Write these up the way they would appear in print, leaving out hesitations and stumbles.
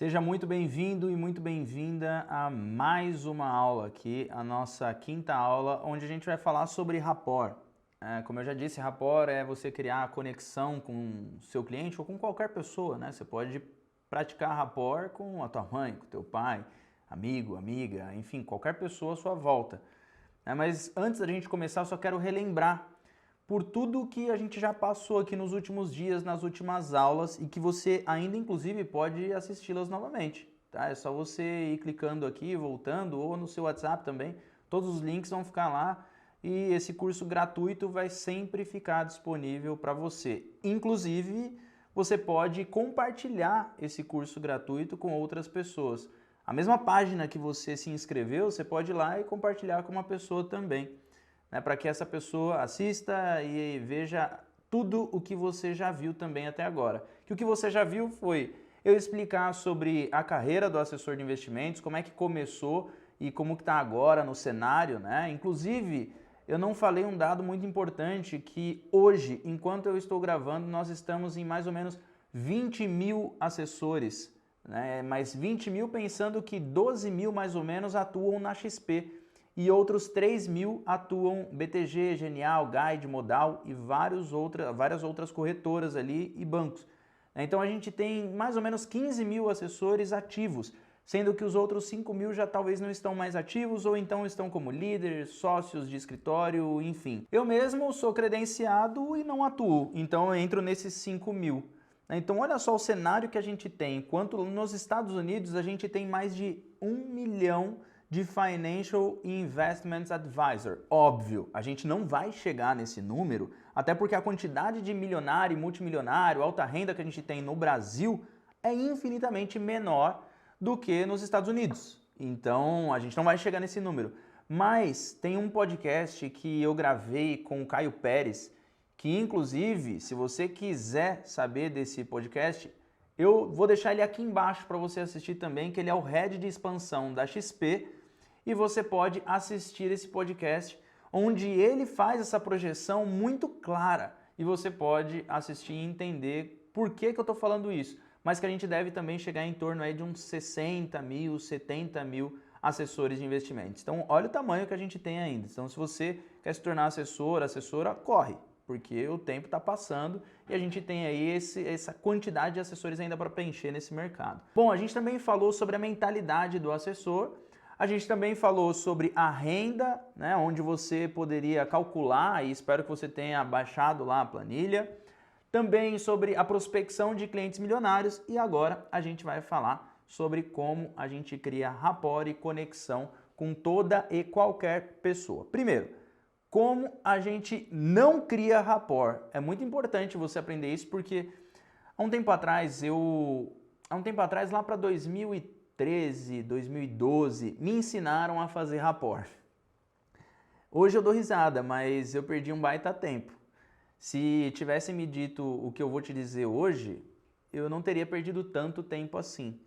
Seja muito bem-vindo e muito bem-vinda a mais uma aula aqui, a nossa quinta aula, onde a gente vai falar sobre rapport. Como eu já disse, rapport é você criar conexão com o seu cliente ou com qualquer pessoa, né? Você pode praticar rapport com a tua mãe, com o teu pai, amigo, amiga, enfim, qualquer pessoa à sua volta. Mas antes da gente começar, eu só quero relembrar por tudo que a gente já passou aqui nos últimos dias, nas últimas aulas e que você ainda inclusive pode assisti-las novamente, tá? É só você ir clicando aqui, voltando ou no seu WhatsApp também, todos os links vão ficar lá e esse curso gratuito vai sempre ficar disponível para você. Inclusive, você pode compartilhar esse curso gratuito com outras pessoas. A mesma página que você se inscreveu, você pode ir lá e compartilhar com uma pessoa também, né, para que essa pessoa assista e veja tudo o que você já viu também até agora. Que o que você já viu foi eu explicar sobre a carreira do assessor de investimentos, como é que começou e como que está agora no cenário, né? Inclusive, eu não falei um dado muito importante que hoje, enquanto eu estou gravando, nós estamos em mais ou menos 20 mil assessores, né? Mas 20 mil pensando que 12 mil mais ou menos atuam na XP e outros 3 mil atuam BTG, Genial, Guide, Modal e várias outras corretoras ali e bancos. Então a gente tem mais ou menos 15 mil assessores ativos, sendo que os outros 5 mil já talvez não estão mais ativos ou então estão como líderes, sócios de escritório, enfim. Eu mesmo sou credenciado e não atuo, então eu entro nesses 5 mil. Então olha só o cenário que a gente tem. Enquanto nos Estados Unidos a gente tem mais de 1 milhão de Financial Investments Advisor. Óbvio, a gente não vai chegar nesse número, até porque a quantidade de milionário e multimilionário, alta renda que a gente tem no Brasil é infinitamente menor do que nos Estados Unidos. Então, a gente não vai chegar nesse número. Mas tem um podcast que eu gravei com o Caio Pérez, que inclusive, se você quiser saber desse podcast, eu vou deixar ele aqui embaixo para você assistir também, que ele é o Head de Expansão da XP, e você pode assistir esse podcast onde ele faz essa projeção muito clara e você pode assistir e entender por que eu estou falando isso, mas que a gente deve também chegar em torno aí de uns 60 mil, 70 mil assessores de investimentos. Então olha o tamanho que a gente tem ainda. Então se você quer se tornar assessor, assessora, corre, porque o tempo está passando e a gente tem aí essa quantidade de assessores ainda para preencher nesse mercado. Bom, a gente também falou sobre a mentalidade do assessor. A gente também falou sobre a renda, né, onde você poderia calcular, e espero que você tenha baixado lá a planilha. Também sobre a prospecção de clientes milionários e agora a gente vai falar sobre como a gente cria rapport e conexão com toda e qualquer pessoa. Primeiro, como a gente não cria rapport. É muito importante você aprender isso porque há um tempo atrás, lá para 2013, 2012, me ensinaram a fazer rapport. Hoje eu dou risada, mas eu perdi um baita tempo. Se tivesse me dito o que eu vou te dizer hoje, eu não teria perdido tanto tempo assim.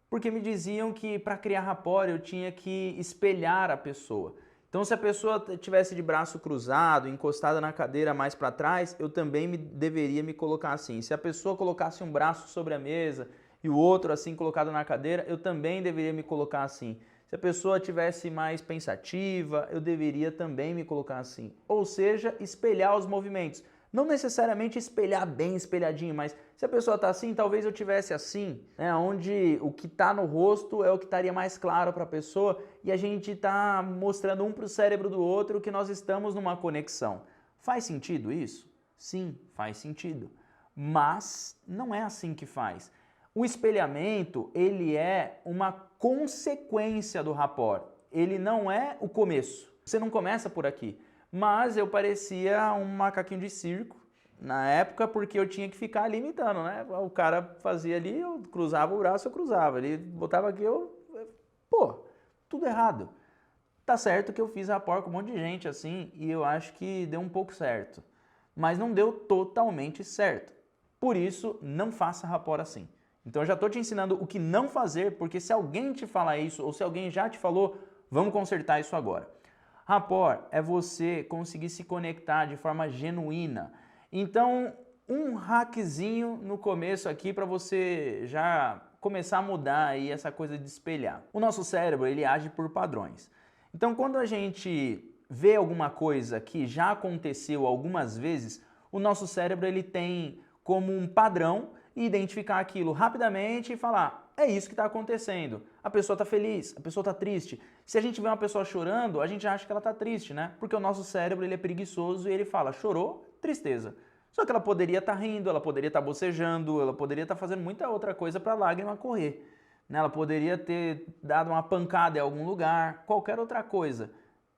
Porque me diziam que para criar rapport eu tinha que espelhar a pessoa. Então se a pessoa tivesse de braço cruzado, encostada na cadeira mais para trás, eu também deveria me colocar assim. Se a pessoa colocasse um braço sobre a mesa e o outro assim colocado na cadeira, eu também deveria me colocar assim. Se a pessoa tivesse mais pensativa, eu deveria também me colocar assim. Ou seja, espelhar os movimentos. Não necessariamente espelhar bem espelhadinho, mas se a pessoa está assim, talvez eu tivesse assim, né? Onde o que está no rosto é o que estaria mais claro para a pessoa e a gente está mostrando um para o cérebro do outro que nós estamos numa conexão. Faz sentido isso? Sim, faz sentido. Mas não é assim que faz. O espelhamento, ele é uma consequência do rapport. Ele não é o começo. Você não começa por aqui. Mas eu parecia um macaquinho de circo na época porque eu tinha que ficar ali imitando, né? O cara fazia ali, eu cruzava o braço, eu cruzava. Ele botava aqui, Pô, tudo errado. Tá certo que eu fiz rapport com um monte de gente assim e eu acho que deu um pouco certo. Mas não deu totalmente certo. Por isso, não faça rapport assim. Então eu já estou te ensinando o que não fazer, porque se alguém te falar isso ou se alguém já te falou, vamos consertar isso agora. Rapport é você conseguir se conectar de forma genuína. Então, um hackzinho no começo aqui para você já começar a mudar aí essa coisa de espelhar. O nosso cérebro, ele age por padrões. Então, quando a gente vê alguma coisa que já aconteceu algumas vezes, o nosso cérebro ele tem como um padrão identificar aquilo rapidamente e falar, é isso que está acontecendo. A pessoa está feliz, a pessoa está triste. Se a gente vê uma pessoa chorando, a gente acha que ela está triste, né? Porque o nosso cérebro ele é preguiçoso e ele fala, chorou, tristeza. Só que ela poderia estar rindo, ela poderia estar bocejando, ela poderia estar fazendo muita outra coisa para a lágrima correr. Né? Ela poderia ter dado uma pancada em algum lugar, qualquer outra coisa.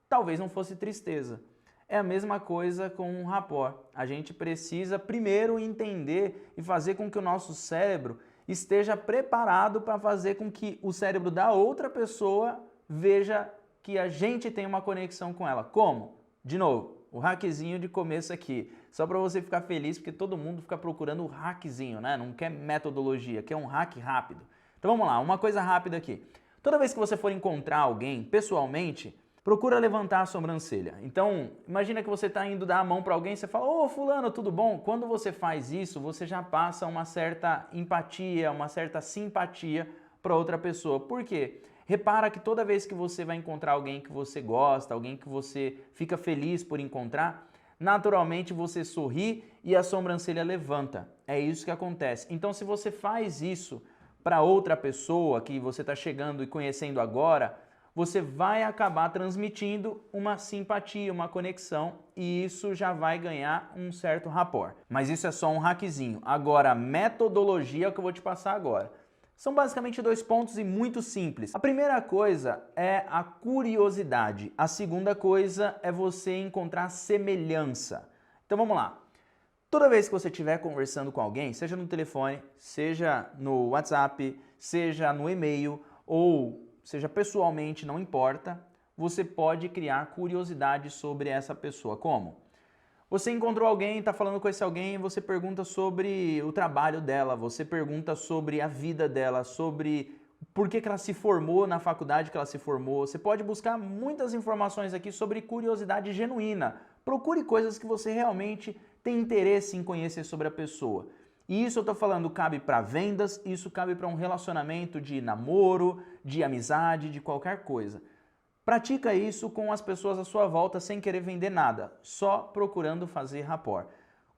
Talvez não fosse tristeza. É a mesma coisa com um rapport. A gente precisa primeiro entender e fazer com que o nosso cérebro esteja preparado para fazer com que o cérebro da outra pessoa veja que a gente tem uma conexão com ela. Como? De novo, o hackzinho de começo aqui. Só para você ficar feliz, porque todo mundo fica procurando o hackzinho, né? Não quer metodologia, quer um hack rápido. Então vamos lá, uma coisa rápida aqui. Toda vez que você for encontrar alguém pessoalmente, procura levantar a sobrancelha. Então, imagina que você está indo dar a mão para alguém e você fala, ô fulano, tudo bom? Quando você faz isso, você já passa uma certa empatia, uma certa simpatia para outra pessoa. Por quê? Repara que toda vez que você vai encontrar alguém que você gosta, alguém que você fica feliz por encontrar, naturalmente você sorri e a sobrancelha levanta. É isso que acontece. Então, se você faz isso para outra pessoa que você está chegando e conhecendo agora, você vai acabar transmitindo uma simpatia, uma conexão e isso já vai ganhar um certo rapport. Mas isso é só um hackzinho. Agora, a metodologia é o que eu vou te passar agora. São basicamente 2 pontos e muito simples. A primeira coisa é a curiosidade. A segunda coisa é você encontrar semelhança. Então vamos lá. Toda vez que você estiver conversando com alguém, seja no telefone, seja no WhatsApp, seja no e-mail ou seja pessoalmente, não importa, você pode criar curiosidade sobre essa pessoa. Como? Você encontrou alguém, está falando com esse alguém, você pergunta sobre o trabalho dela, você pergunta sobre a vida dela, sobre por que ela se formou na faculdade que ela se formou. Você pode buscar muitas informações aqui sobre curiosidade genuína. Procure coisas que você realmente tem interesse em conhecer sobre a pessoa. E isso eu estou falando cabe para vendas, isso cabe para um relacionamento de namoro, de amizade, de qualquer coisa. Pratica isso com as pessoas à sua volta sem querer vender nada, só procurando fazer rapport.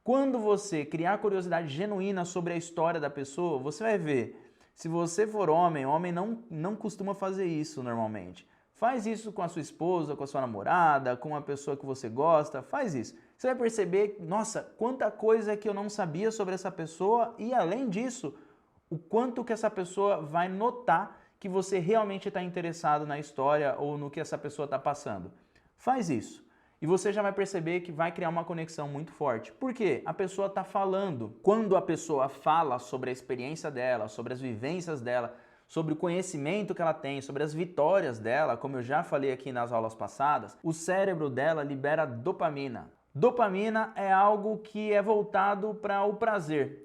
Quando você criar curiosidade genuína sobre a história da pessoa, você vai ver. Se você for homem, homem não costuma fazer isso normalmente. Faz isso com a sua esposa, com a sua namorada, com uma pessoa que você gosta, faz isso. Você vai perceber, nossa, quanta coisa que eu não sabia sobre essa pessoa e além disso, o quanto que essa pessoa vai notar que você realmente está interessado na história ou no que essa pessoa está passando. Faz isso. E você já vai perceber que vai criar uma conexão muito forte. Por quê? A pessoa está falando. Quando a pessoa fala sobre a experiência dela, sobre as vivências dela, sobre o conhecimento que ela tem, sobre as vitórias dela, como eu já falei aqui nas aulas passadas, o cérebro dela libera dopamina. Dopamina é algo que é voltado para o prazer.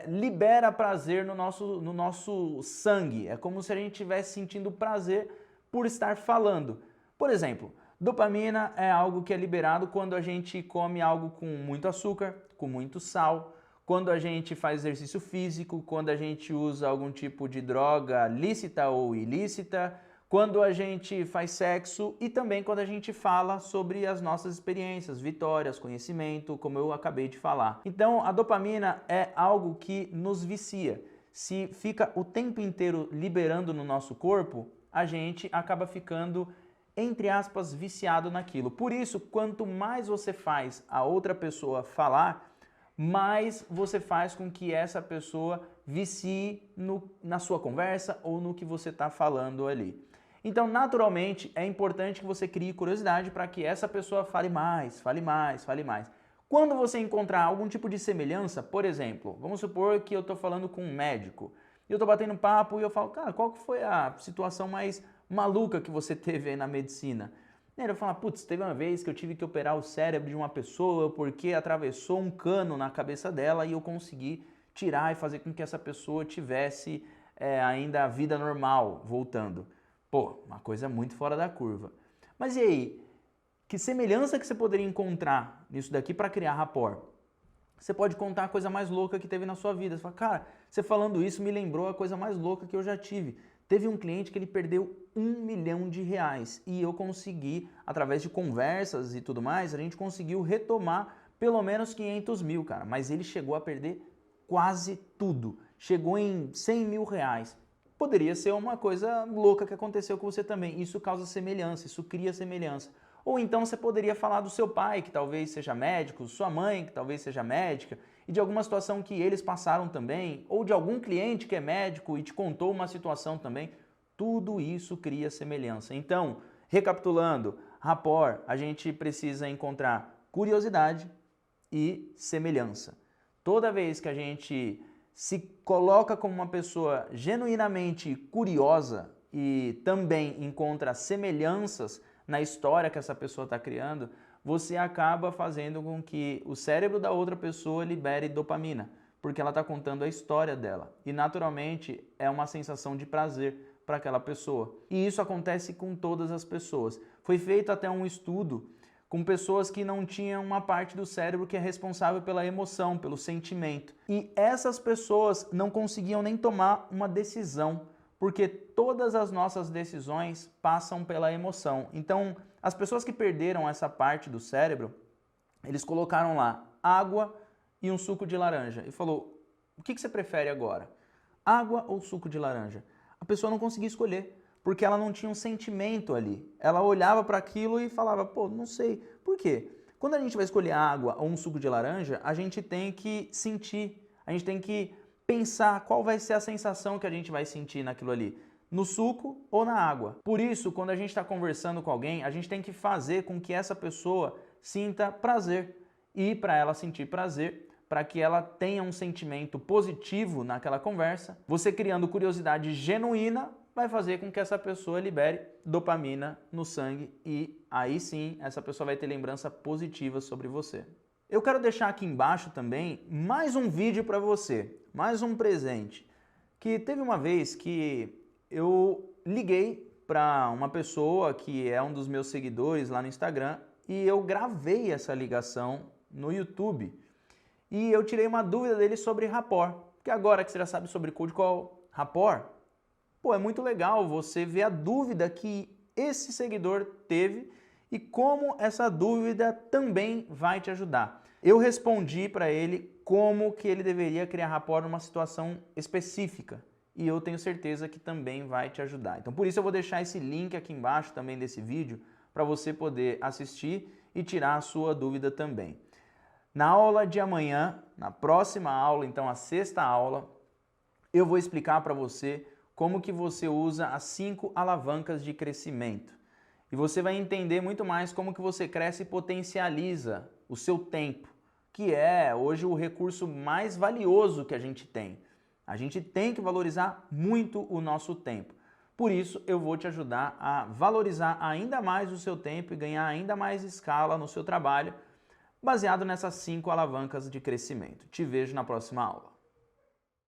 Libera prazer no nosso sangue. É como se a gente estivesse sentindo prazer por estar falando. Por exemplo, dopamina é algo que é liberado quando a gente come algo com muito açúcar, com muito sal, quando a gente faz exercício físico, quando a gente usa algum tipo de droga lícita ou ilícita, quando a gente faz sexo e também quando a gente fala sobre as nossas experiências, vitórias, conhecimento, como eu acabei de falar. Então, a dopamina é algo que nos vicia. Se fica o tempo inteiro liberando no nosso corpo, a gente acaba ficando, entre aspas, viciado naquilo. Por isso, quanto mais você faz a outra pessoa falar, mais você faz com que essa pessoa vicie na sua conversa ou no que você está falando ali. Então, naturalmente, é importante que você crie curiosidade para que essa pessoa fale mais, fale mais, fale mais. Quando você encontrar algum tipo de semelhança, por exemplo, vamos supor que eu estou falando com um médico e eu estou batendo papo e eu falo, cara, qual que foi a situação mais maluca que você teve aí na medicina? E ele fala, putz, teve uma vez que eu tive que operar o cérebro de uma pessoa porque atravessou um cano na cabeça dela e eu consegui tirar e fazer com que essa pessoa tivesse ainda a vida normal voltando. Pô, uma coisa muito fora da curva. Mas e aí? Que semelhança que você poderia encontrar nisso daqui para criar rapport? Você pode contar a coisa mais louca que teve na sua vida. Você fala, cara, você falando isso me lembrou a coisa mais louca que eu já tive. Teve um cliente que ele perdeu R$1 milhão e eu consegui, através de conversas e tudo mais, a gente conseguiu retomar pelo menos 500 mil, cara. Mas ele chegou a perder quase tudo. Chegou em R$100 mil. Poderia ser uma coisa louca que aconteceu com você também. Isso causa semelhança, isso cria semelhança. Ou então você poderia falar do seu pai, que talvez seja médico, sua mãe, que talvez seja médica, e de alguma situação que eles passaram também, ou de algum cliente que é médico e te contou uma situação também. Tudo isso cria semelhança. Então, recapitulando, rapport, a gente precisa encontrar curiosidade e semelhança. Toda vez que a gente se coloca como uma pessoa genuinamente curiosa e também encontra semelhanças na história que essa pessoa está criando, você acaba fazendo com que o cérebro da outra pessoa libere dopamina, porque ela está contando a história dela. E naturalmente é uma sensação de prazer para aquela pessoa. E isso acontece com todas as pessoas. Foi feito até um estudo com pessoas que não tinham uma parte do cérebro que é responsável pela emoção, pelo sentimento. E essas pessoas não conseguiam nem tomar uma decisão, porque todas as nossas decisões passam pela emoção. Então, as pessoas que perderam essa parte do cérebro, eles colocaram lá água e um suco de laranja. E falou, o que você prefere agora? Água ou suco de laranja? A pessoa não conseguia escolher, porque ela não tinha um sentimento ali. Ela olhava para aquilo e falava, pô, não sei. Por quê? Quando a gente vai escolher água ou um suco de laranja, a gente tem que sentir, a gente tem que pensar qual vai ser a sensação que a gente vai sentir naquilo ali, no suco ou na água. Por isso, quando a gente está conversando com alguém, a gente tem que fazer com que essa pessoa sinta prazer. E para ela sentir prazer, para que ela tenha um sentimento positivo naquela conversa, você criando curiosidade genuína vai fazer com que essa pessoa libere dopamina no sangue e aí sim essa pessoa vai ter lembrança positiva sobre você. Eu quero deixar aqui embaixo também mais um vídeo para você, mais um presente, que teve uma vez que eu liguei para uma pessoa que é um dos meus seguidores lá no Instagram e eu gravei essa ligação no YouTube e eu tirei uma dúvida dele sobre rapport, porque agora que você já sabe sobre cold call, rapport, pô, é muito legal você ver a dúvida que esse seguidor teve e como essa dúvida também vai te ajudar. Eu respondi para ele como que ele deveria criar rapport numa situação específica e eu tenho certeza que também vai te ajudar. Então por isso eu vou deixar esse link aqui embaixo também desse vídeo para você poder assistir e tirar a sua dúvida também. Na aula de amanhã, na próxima aula, então a sexta aula, eu vou explicar para você como que você usa as 5 alavancas de crescimento. E você vai entender muito mais como que você cresce e potencializa o seu tempo, que é hoje o recurso mais valioso que a gente tem. A gente tem que valorizar muito o nosso tempo. Por isso, eu vou te ajudar a valorizar ainda mais o seu tempo e ganhar ainda mais escala no seu trabalho, baseado nessas 5 alavancas de crescimento. Te vejo na próxima aula.